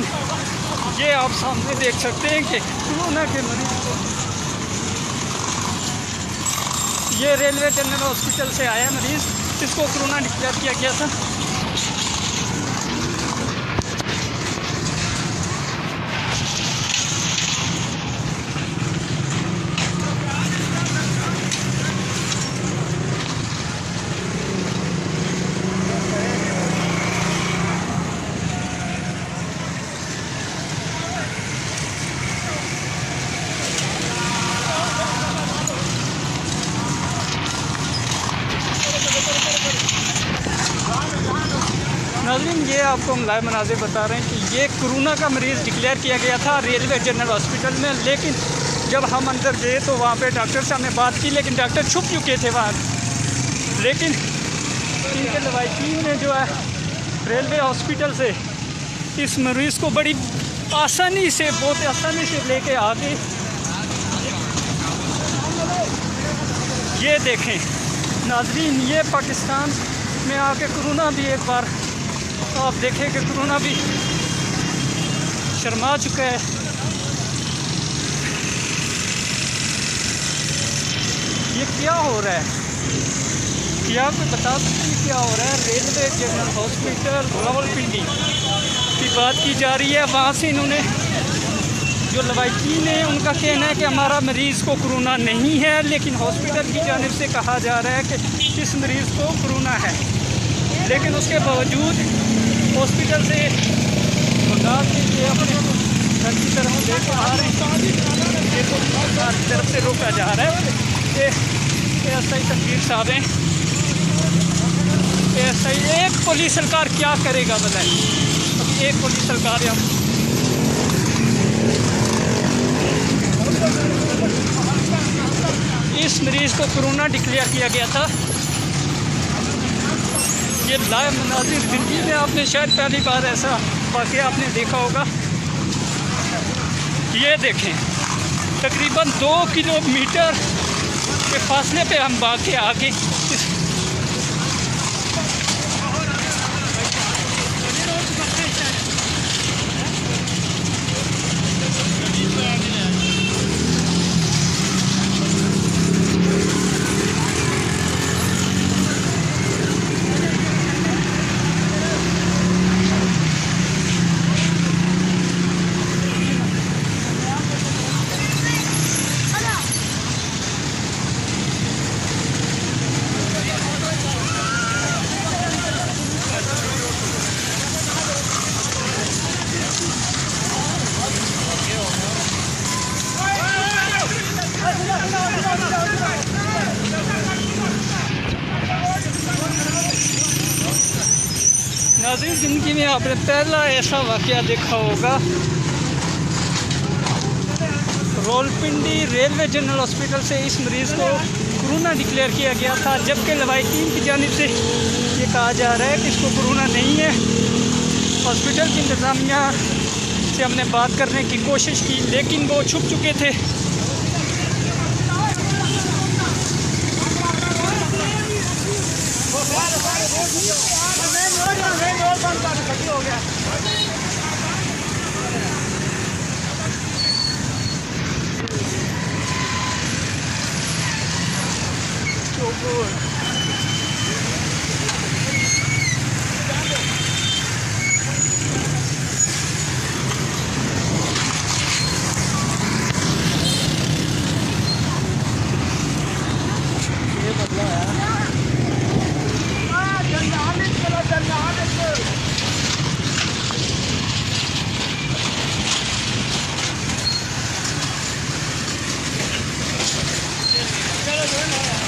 नाज़रीन, ये आप सामने देख सकते हैं कि कोरोना के मरीज को ये रेलवे जनरल हॉस्पिटल से आया मरीज़, इसको कोरोना डिक्लेयर किया गया था। नाज़रीन, ये आपको हम लाइव मनाज़िर बता रहे हैं कि ये कोरोना का मरीज़ डिक्लेयर किया गया था रेलवे जनरल हॉस्पिटल में, लेकिन जब हम अंदर गए तो वहाँ पे डॉक्टर से हमने बात की, लेकिन डॉक्टर छुप चुके थे वहाँ। लेकिन इनके लवाकिन ने जो है रेलवे हॉस्पिटल से इस मरीज़ को बड़ी आसानी से, बहुत आसानी से लेके आ गए। ये देखें नाज़रीन, ये पाकिस्तान में आके कोरोना भी एक बार आप देखें कि कोरोना भी शर्मा चुका है। ये क्या हो रहा है, क्या आपको बता सकते हैं क्या हो रहा है? रेलवे जनरल हॉस्पिटल रावलपिंडी की बात की जा रही है। वहाँ से इन्होंने जो लवाकिन है उनका कहना है कि हमारा मरीज़ को कोरोना नहीं है, लेकिन हॉस्पिटल की जानिब से कहा जा रहा है कि इस मरीज़ को कोरोना है। लेकिन उसके बावजूद हॉस्पिटल से बंगाल के लिए अपने घर की तरफ लेकर आ रहे हैं। ये तो तरफ से रोका जा रहा है। ये एसआई तनवीर साहब हैं। एसआई एक पुलिस सरकार क्या करेगा बताएं? अब एक पुलिस सरकार है। इस मरीज़ को कोरोना डिक्लेयर किया गया था। ये लाइव मनाज़िर ज़िंदगी में आपने शायद पहली बार ऐसा वाक़या आपने देखा होगा। ये देखें, तकरीबन 2 किलोमीटर के फासले पे हम भाग के आगे नाज़रीन, ज़िंदगी में आपने पहला ऐसा वाक़या देखा होगा। रावलपिंडी रेलवे जनरल हॉस्पिटल से इस मरीज़ को कोरोना डिक्लेयर किया गया था, जबकि लवाकिन की जानिब से ये कहा जा रहा है कि इसको कोरोना नहीं है। हॉस्पिटल की इंतज़ामिया से हमने बात करने की कोशिश की, लेकिन वो छुप चुके थे। हो गया ये बदला है। चलो